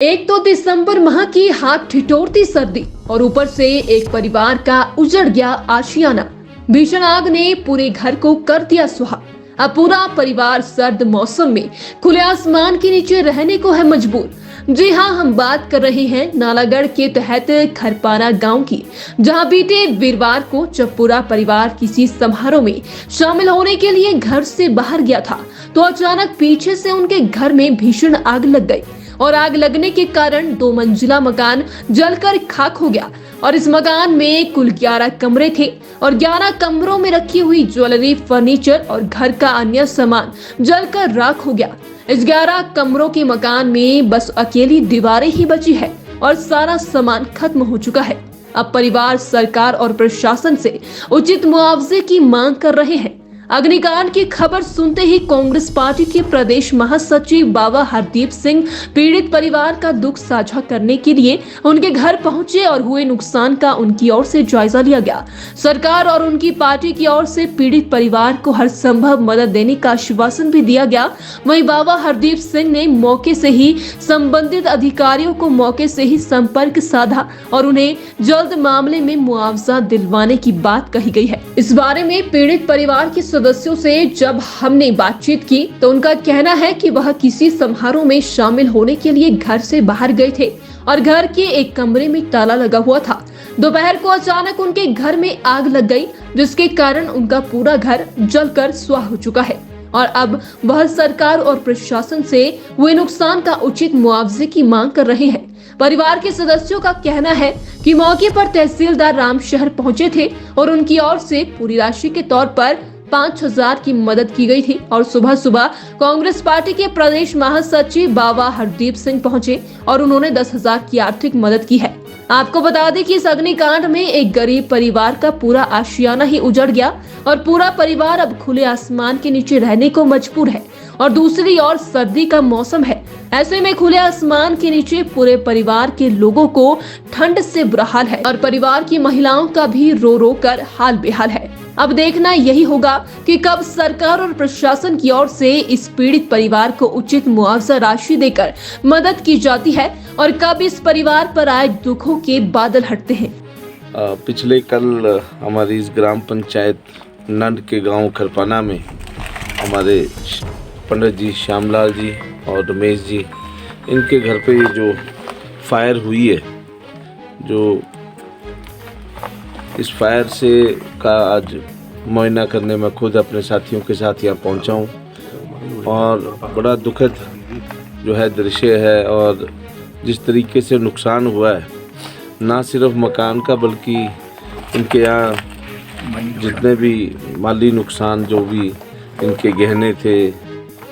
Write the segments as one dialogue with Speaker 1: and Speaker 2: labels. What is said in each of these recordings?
Speaker 1: एक तो दिसंबर माह की हाथ ठिठुरती सर्दी और ऊपर से एक परिवार का उजड़ गया आशियाना। भीषण आग ने पूरे घर को कर दिया सुहा। अब पूरा परिवार सर्द मौसम में खुले आसमान के नीचे रहने को है मजबूर। जी हाँ, हम बात कर रहे हैं नालागढ़ के तहत खरपाना गांव की, जहां बीते वीरवार को जब पूरा परिवार किसी समारोह में शामिल होने के लिए घर से बाहर गया था, तो अचानक पीछे से उनके घर में भीषण आग लग गई और आग लगने के कारण 2 मंजिला मकान जलकर खाक हो गया। और इस मकान में कुल 11 कमरे थे और 11 कमरों में रखी हुई ज्वेलरी, फर्नीचर और घर का अन्य सामान जलकर राख हो गया। इस 11 कमरों के मकान में बस अकेली दीवारें ही बची है और सारा सामान खत्म हो चुका है। अब परिवार सरकार और प्रशासन से उचित मुआवजे की मांग कर रहे हैं। अग्निकांड की खबर सुनते ही कांग्रेस पार्टी के प्रदेश महासचिव बाबा हरदीप सिंह पीड़ित परिवार का दुख साझा करने के लिए उनके घर पहुंचे और हुए नुकसान का उनकी ओर से जायजा लिया गया। सरकार और उनकी पार्टी की ओर से पीड़ित परिवार को हर संभव मदद देने का आश्वासन भी दिया गया। वहीं बाबा हरदीप सिंह ने मौके से ही संबंधित अधिकारियों को मौके से ही संपर्क साधा और उन्हें जल्द मामले में मुआवजा दिलवाने की बात कही गई है। इस बारे में पीड़ित परिवार के सदस्यों से जब हमने बातचीत की तो उनका कहना है कि वह किसी समारोह में शामिल होने के लिए घर से बाहर गए थे और घर के एक कमरे में ताला लगा हुआ था। दोपहर को अचानक उनके घर में आग लग गई, जिसके कारण उनका पूरा घर जलकर स्वाह हो चुका है और अब वह सरकार और प्रशासन से हुए नुकसान का उचित मुआवजे की मांग कर रहे हैं। परिवार के सदस्यों का कहना है कि मौके पर तहसीलदार रामशहर पहुंचे थे और उनकी ओर से पूरी राशि के तौर पर 5,000 की मदद की गई थी और सुबह सुबह कांग्रेस पार्टी के प्रदेश महासचिव बाबा हरदीप सिंह पहुंचे और उन्होंने 10,000 की आर्थिक मदद की है। आपको बता दें कि इस अग्निकांड में एक गरीब परिवार का पूरा आशियाना ही उजड़ गया और पूरा परिवार अब खुले आसमान के नीचे रहने को मजबूर है और दूसरी ओर सर्दी का मौसम है। ऐसे में खुले आसमान के नीचे पूरे परिवार के लोगों को ठंड से बुरा हाल है और परिवार की महिलाओं का भी रो रो कर हाल बेहाल है। अब देखना यही होगा कि कब सरकार और प्रशासन की ओर से इस पीड़ित परिवार को उचित मुआवजा राशि देकर मदद की जाती है और कब इस परिवार पर आए दुखों के बादल हटते हैं।
Speaker 2: पिछले कल हमारी इस ग्राम पंचायत नंद के गांव खरपाना में हमारे पंडित जी श्यामलाल जी और रमेश जी, इनके घर पे जो फायर हुई है, जो इस फायर से का आज मुआयना करने में खुद अपने साथियों के साथ यहाँ पहुँचा हूँ और बड़ा दुखद जो है दृश्य है। और जिस तरीके से नुकसान हुआ है, ना सिर्फ मकान का बल्कि इनके यहाँ जितने भी माली नुकसान, जो भी इनके गहने थे,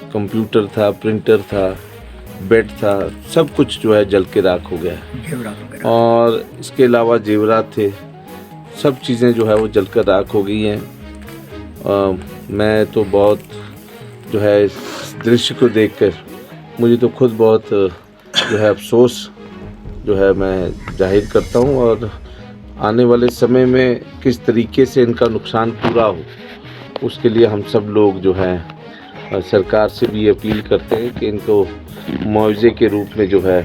Speaker 2: कंप्यूटर था, प्रिंटर था, बेड था, सब कुछ जो है जल के राख हो गया। और इसके अलावा जेवरात थे, सब चीज़ें जो है वो जलकर राख हो गई हैं। मैं तो बहुत जो है इस दृश्य को देखकर मुझे तो खुद बहुत जो है अफसोस जो है मैं जाहिर करता हूँ। और आने वाले समय में किस तरीके से इनका नुकसान पूरा हो, उसके लिए हम सब लोग जो है सरकार से भी अपील करते हैं कि इनको मुआवजे के रूप में जो है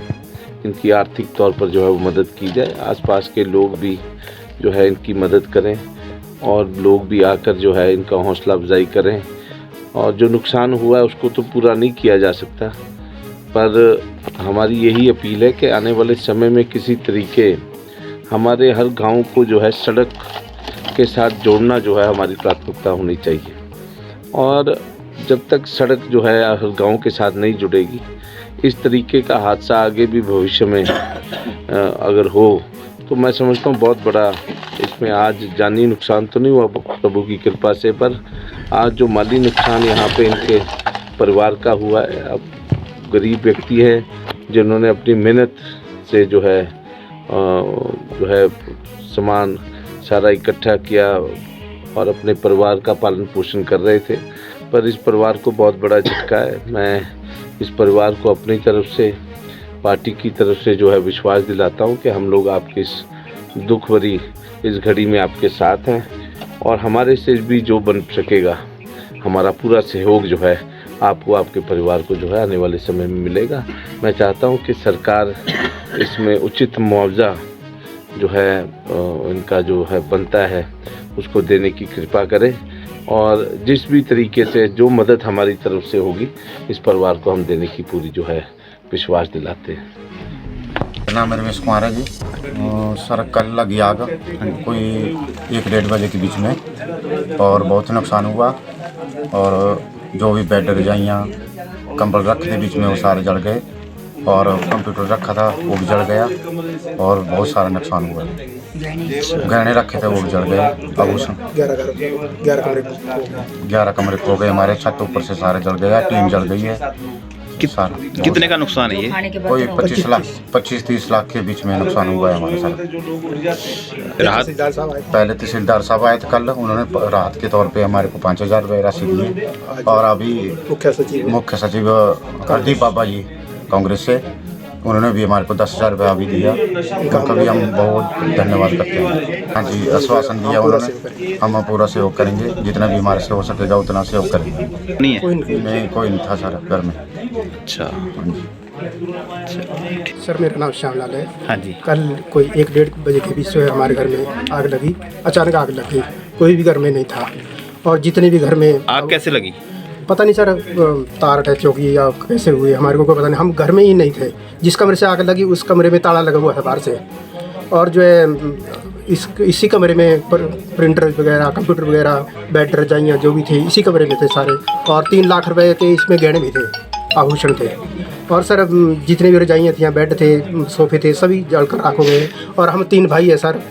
Speaker 2: इनकी आर्थिक तौर पर जो है वो मदद की जाए। आसपास के लोग भी जो है इनकी मदद करें और लोग भी आकर जो है इनका हौसला अफजाई करें। और जो नुकसान हुआ है उसको तो पूरा नहीं किया जा सकता, पर हमारी यही अपील है कि आने वाले समय में किसी तरीके हमारे हर गांव को जो है सड़क के साथ जोड़ना जो है हमारी प्राथमिकता होनी चाहिए। और जब तक सड़क जो है हर गांव के साथ नहीं जुड़ेगी, इस तरीके का हादसा आगे भी भविष्य में अगर हो तो मैं समझता हूँ बहुत बड़ा इसमें आज जानी नुकसान तो नहीं हुआ प्रभु की कृपा से, पर आज जो माली नुकसान यहाँ पे इनके परिवार का हुआ है। अब गरीब व्यक्ति हैं जिन्होंने अपनी मेहनत से जो है सामान सारा इकट्ठा किया और अपने परिवार का पालन पोषण कर रहे थे, पर इस परिवार को बहुत बड़ा झटका है। मैं इस परिवार को अपनी तरफ से, पार्टी की तरफ से जो है विश्वास दिलाता हूं कि हम लोग आपकी इस दुख भरी इस घड़ी में आपके साथ हैं और हमारे से भी जो बन सकेगा हमारा पूरा सहयोग जो है आपको, आपके परिवार को जो है आने वाले समय में मिलेगा। मैं चाहता हूं कि सरकार इसमें उचित मुआवजा जो है इनका जो है बनता है उसको देने की कृपा करे, और जिस भी तरीके से जो मदद हमारी तरफ से होगी इस परिवार को हम देने की पूरी जो है विश्वास दिलाते हैं।
Speaker 3: नाम रमेश कुमार है जी। सर कल लगी आग कोई 1-1:30 बजे के बीच में, और बहुत नुकसान हुआ, और जो भी बेड रजाइयाँ कंबल रखे थे बीच में वो सारे जल गए, और कंप्यूटर रखा था वो भी जल गया, और बहुत सारा नुकसान हुआ। गहने रखे थे वो भी जल गए। आभूषण 11 कमरे खो गए हमारे, छत ऊपर से सारे जल गया, टीन जल गई है।
Speaker 4: कितने का नुकसान है ये?
Speaker 3: कोई 25-30 लाख के बीच में नुकसान हुआ है हमारे साथ।
Speaker 4: राहत
Speaker 3: पहले तहसीलदार साहब आए थे कल, उन्होंने राहत के तौर पे हमारे को 5,000 रुपये राशि दिए, और अभी मुख्य सचिव हरदीप बाबा जी कांग्रेस से, उन्होंने भी हमारे को 10,000 रुपया भी दिया। उनका भी हम बहुत धन्यवाद करते हैं। हाँ जी, आश्वासन दिया उन्होंने, हम पूरा सहयोग करेंगे, जितना भी हमारे से हो सकेगा उतना सहयोग करेंगे।
Speaker 4: नहीं है?
Speaker 3: नहीं, कोई नहीं था सर घर में।
Speaker 4: अच्छा।
Speaker 5: सर मेरा नाम श्यामलाल है।
Speaker 4: हाँ जी।
Speaker 5: कल कोई 1-1:30 बजे के बीच में हमारे घर में आग लगी, अचानक आग लग गई, कोई भी घर में नहीं था, और जितने भी घर में
Speaker 4: आग कैसे लगी?
Speaker 5: पता नहीं सर, तार अटैच होगी या कैसे हुई, हमारे को कोई पता नहीं, हम घर में ही नहीं थे। जिस कमरे से आग लगी उस कमरे में ताला लगा हुआ है बाहर से, और जो है इसी कमरे में प्रिंटर वगैरह, कंप्यूटर वगैरह, बेड रजाइयाँ जो भी थे इसी कमरे में थे सारे, और 3 लाख रुपए के इसमें गहने भी थे, आभूषण थे, और सर जितने भी रजाइयाँ थी, बेड थे, सोफे थे, सभी जलकर राख हो गए। और हम 3 भाई है सर,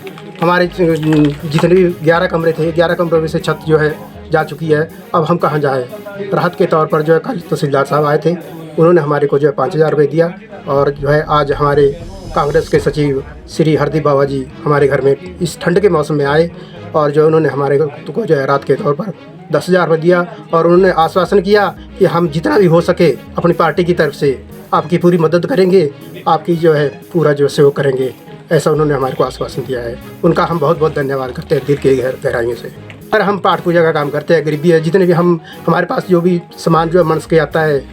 Speaker 5: हमारे जितने भी 11 कमरे थे, 11 कमरों में से छत जो है जा चुकी है। अब हम कहाँ जाएँ? राहत के तौर पर जो है कल तहसीलदार साहब आए थे, उन्होंने हमारे को जो है 5,000 रुपये दिया, और जो है आज हमारे कांग्रेस के सचिव श्री हरदीप बाबा जी हमारे घर में इस ठंड के मौसम में आए, और जो उन्होंने हमारे को जो है राहत के तौर पर 10,000 रुपये दिया, और उन्होंने आश्वासन किया कि हम जितना भी हो सके अपनी पार्टी की तरफ से आपकी पूरी मदद करेंगे, आपकी जो है पूरा जो सहयोग करेंगे, ऐसा उन्होंने हमारे को आश्वासन दिया है। उनका हम बहुत बहुत धन्यवाद करते हैं दिल की गहराइयों से। पर हम पाठ पूजा का काम करते हैं, गरीबी है, जितने भी हमारे पास जो भी सामान जो है मनस के आता है,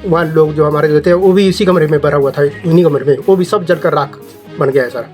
Speaker 5: वहाँ लोग जो हमारे देते हैं वो भी इसी कमरे में भरा हुआ था, इन्हीं कमरे में, वो भी सब जलकर राख बन गया है सर।